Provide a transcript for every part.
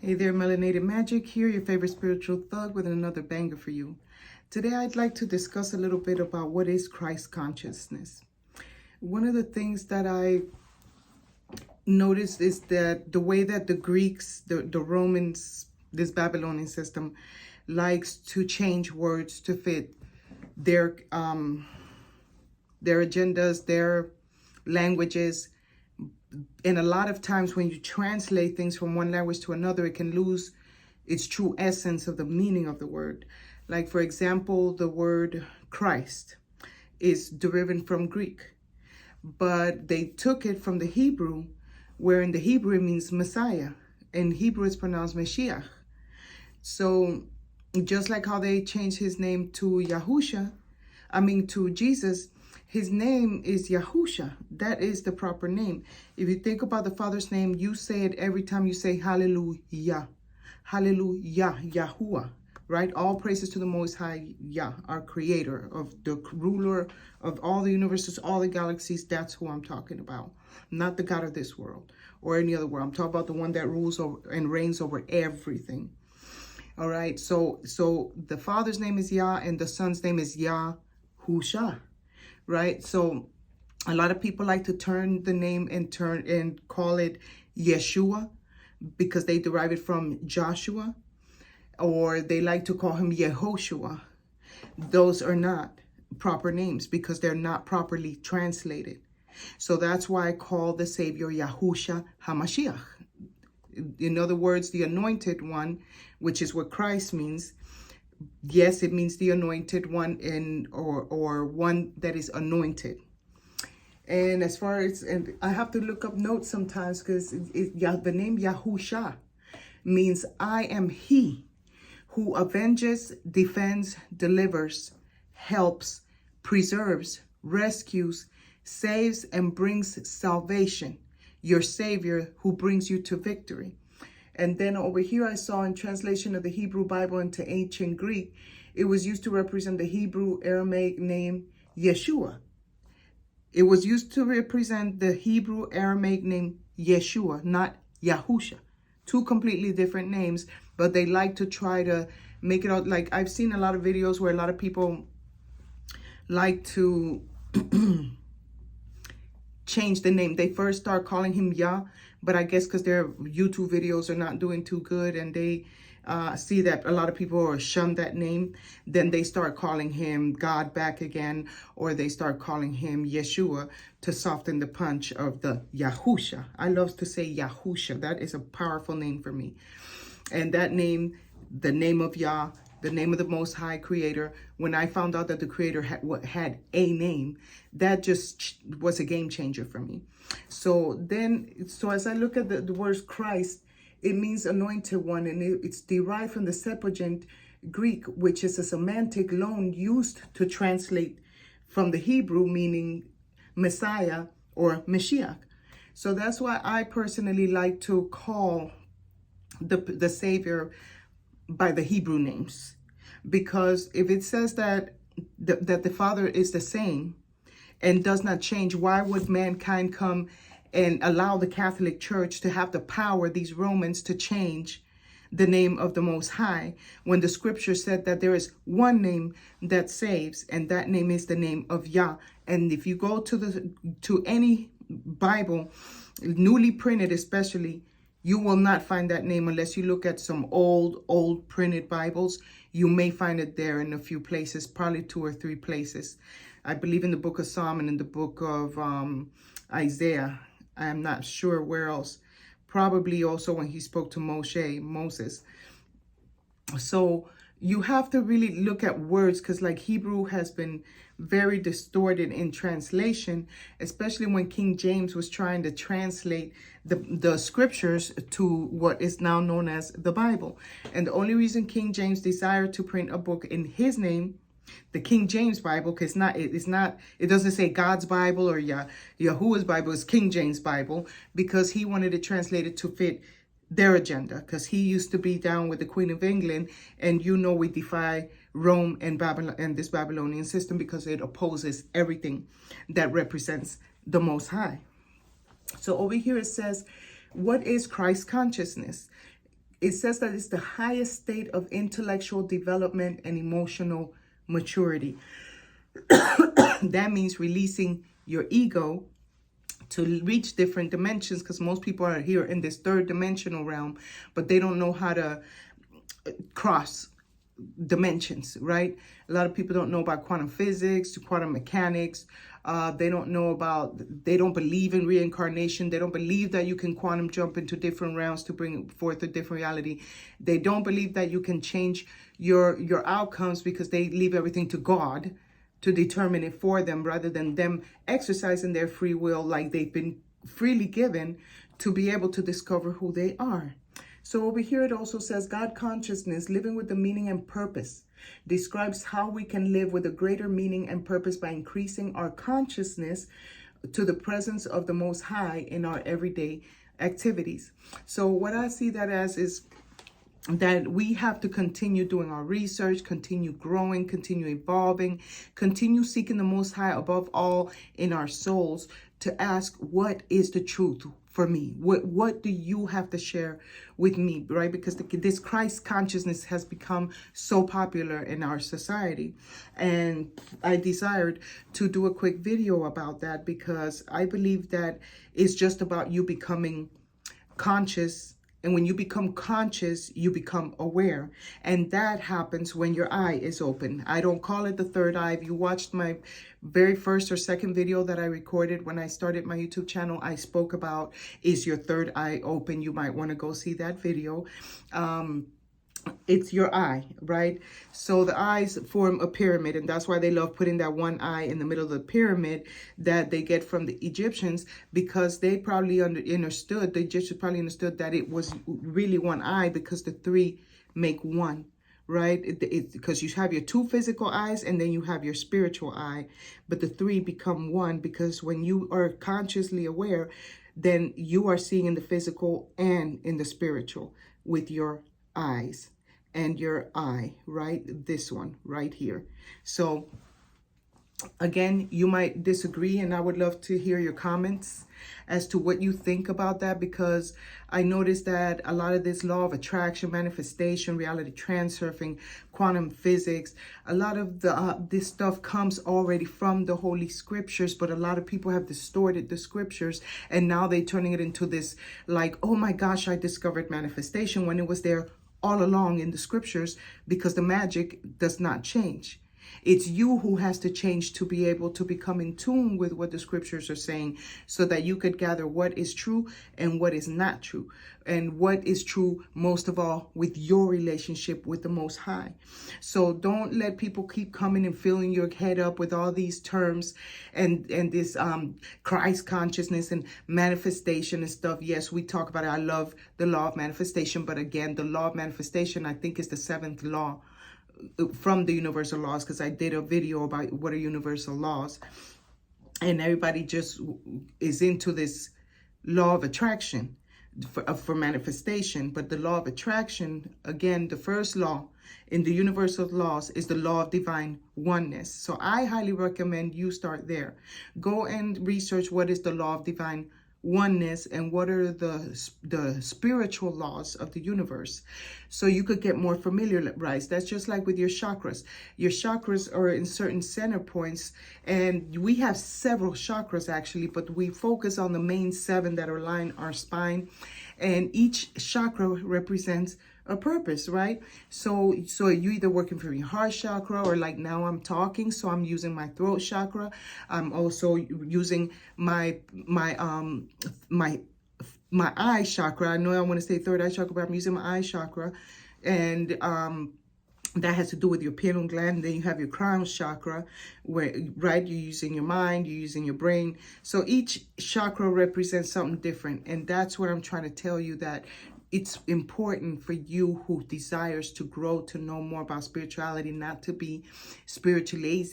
Hey there, Melanated Magic here, your favorite spiritual thug with another banger for you. Today I'd like to discuss a little bit about what is Christ consciousness. One of the things that I noticed is that the way that the Greeks, the Romans, this Babylonian system, likes to change words to fit their agendas, their languages. And a lot of times when you translate things from one language to another, it can lose its true essence of the meaning of the word. Like, for example, the word Christ is derived from Greek, but they took it from the Hebrew, where in the Hebrew it means Messiah. In Hebrew it's pronounced Mashiach. So just like how they changed his name to to Jesus, his name is Yahusha. That is the proper name. If you think about the Father's name, you say it every time you say hallelujah. Hallelujah, Yahuwah, right? All praises to the Most High, Yah, our creator, of the ruler of all the universes, all the galaxies. That's who I'm talking about. Not the God of this world or any other world. I'm talking about the one that rules over and reigns over everything. All right, so the Father's name is Yah and the Son's name is Yahusha. Right, so a lot of people like to turn the name and call it Yeshua because they derive it from Joshua, or they like to call him Yehoshua. Those are not proper names because they're not properly translated. So that's why I call the Savior Yahusha HaMashiach. In other words, the anointed one, which is what Christ means. Yes, it means the anointed one, or one that is anointed. And as far as, and I have to look up notes sometimes because the name Yahusha means I am he who avenges, defends, delivers, helps, preserves, rescues, saves, and brings salvation. Your Savior who brings you to victory. And then over here, I saw in translation of the Hebrew Bible into ancient Greek, it was used to represent the Hebrew Aramaic name Yeshua. It was used to represent the Hebrew Aramaic name Yeshua, not Yahusha. Two completely different names, but they like to try to make it out. Like, I've seen a lot of videos where a lot of people like to change the name. They first start calling him Yah, but I guess because their YouTube videos are not doing too good and they see that a lot of people are shun that name, then they start calling him God back again, or they start calling him Yeshua to soften the punch of the Yahusha. I love to say Yahusha. That is a powerful name for me. And that name, the name of Yah, the name of the Most High Creator, when I found out that the Creator had a name, that just was a game changer for me. So as I look at the word Christ, it means anointed one, and it's derived from the Septuagint Greek, which is a semantic loan used to translate from the Hebrew, meaning Messiah or Mashiach. So that's why I personally like to call the Savior by the Hebrew names, because if it says that the Father is the same and does not change, why would mankind come and allow the Catholic Church to have the power, these Romans, to change the name of the Most High, when the scripture said that there is one name that saves, and that name is the name of Yah? And if you go to any Bible, newly printed especially, you will not find that name unless you look at some old printed Bibles. You may find it there in a few places, probably 2 or 3 places. I believe in the book of Psalm and in the book of Isaiah. I'm not sure where else. Probably also when he spoke to Moses. So you have to really look at words, because like Hebrew has been very distorted in translation, especially when King James was trying to translate the scriptures to what is now known as the Bible. And the only reason King James desired to print a book in his name, the King James Bible, because it doesn't say God's Bible or Yahuwah's Bible, it's King James Bible, because he wanted it translated to fit their agenda, because he used to be down with the Queen of England, and we defy Rome and Babylon and this Babylonian system because it opposes everything that represents the Most High. So over here it says, what is Christ consciousness? it says that it's the highest state of intellectual development and emotional maturity. That means releasing your ego to reach different dimensions, because most people are here in this third dimensional realm, but they don't know how to cross dimensions, right? A lot of people don't know about quantum physics, quantum mechanics. They don't know about, they don't believe in reincarnation. They don't believe that you can quantum jump into different realms to bring forth a different reality. They don't believe that you can change your outcomes, because they leave everything to God to determine it for them, rather than them exercising their free will like they've been freely given to be able to discover who they are. So over here it also says God consciousness, living with the meaning and purpose, describes how we can live with a greater meaning and purpose by increasing our consciousness to the presence of the Most High in our everyday activities. So what I see that as is that we have to continue doing our research, continue growing, continue evolving, continue seeking the Most High above all in our souls, to ask, what is the truth for me? What do you have to share with me, right? Because this Christ consciousness has become so popular in our society. And I desired to do a quick video about that, because I believe that it's just about you becoming conscious. And when you become conscious, you become aware. And that happens when your eye is open. I don't call it the third eye. If you watched my very first or second video that I recorded when I started my YouTube channel, I spoke about, is your third eye open? You might want to go see that video. It's your eye, right? So the eyes form a pyramid, and that's why they love putting that one eye in the middle of the pyramid that they get from the Egyptians, because they probably the Egyptians probably understood that it was really one eye, because the three make one, right? Because you have your two physical eyes and then you have your spiritual eye, but the three become one, because when you are consciously aware, then you are seeing in the physical and in the spiritual with your eyes and your eye, right? This one right here. So again, you might disagree, and I would love to hear your comments as to what you think about that, because I noticed that a lot of this law of attraction, manifestation, reality transurfing, quantum physics, a lot of this stuff comes already from the Holy Scriptures, but a lot of people have distorted the Scriptures, and now they're turning it into this like, oh my gosh, I discovered manifestation, when it was there all along in the Scriptures, because the magic does not change. It's you who has to change to be able to become in tune with what the Scriptures are saying, so that you could gather what is true and what is not true, and what is true most of all with your relationship with the Most High. So don't let people keep coming and filling your head up with all these terms and this Christ consciousness and manifestation and stuff. Yes, we talk about it. I love the law of manifestation, but again, the law of manifestation, I think, is the seventh law from the universal laws, because I did a video about what are universal laws, and everybody just is into this law of attraction for manifestation. But the law of attraction, again, the first law in the universal laws is the law of divine oneness. So I highly recommend you start there. Go and research what is the law of divine oneness and what are the spiritual laws of the universe, so you could get more familiarized. That's just like with your chakras. Your chakras are in certain center points, and we have several chakras actually, but we focus on the main 7 that align our spine, and each chakra represents a purpose, right? So you either working from your heart chakra, or like now I'm talking, so I'm using my throat chakra. I'm also using my eye chakra. I know I want to say third eye chakra, but I'm using my eye chakra, and that has to do with your pineal gland. And then you have your crown chakra, where, right, you're using your mind, you're using your brain. So each chakra represents something different, and that's what I'm trying to tell you, that it's important for you who desires to grow, to know more about spirituality, not to be spiritually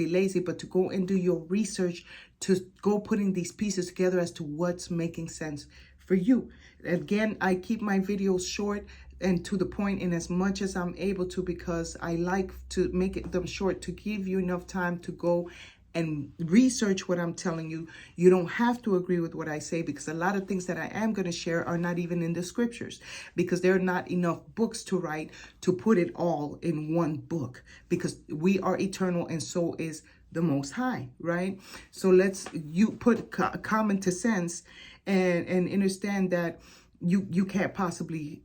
lazy, but to go and do your research, to go putting these pieces together as to what's making sense for you. Again, I keep my videos short and to the point in as much as I'm able to, because I like to make them short to give you enough time to go and research what I'm telling you. You don't have to agree with what I say, because a lot of things that I am going to share are not even in the scriptures, because there are not enough books to write to put it all in one book, because we are eternal and so is the Most High, right? So you put common to sense and understand that you can't possibly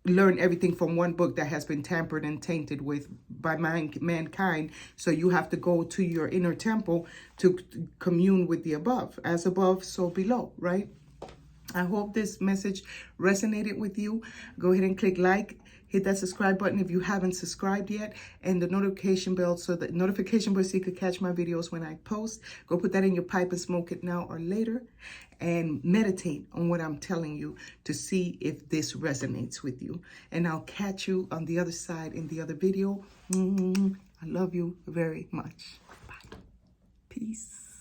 learn everything from one book that has been tampered and tainted with by mankind. So you have to go to your inner temple to commune with the above. As above, so below, right? I hope this message resonated with you. Go ahead and click like, hit that subscribe button if you haven't subscribed yet, and the notification bell so you could catch my videos when I post. Go put that in your pipe and smoke it now or later, and meditate on what I'm telling you to see if this resonates with you. And I'll catch you on the other side in the other video. I love you very much. Bye. Peace.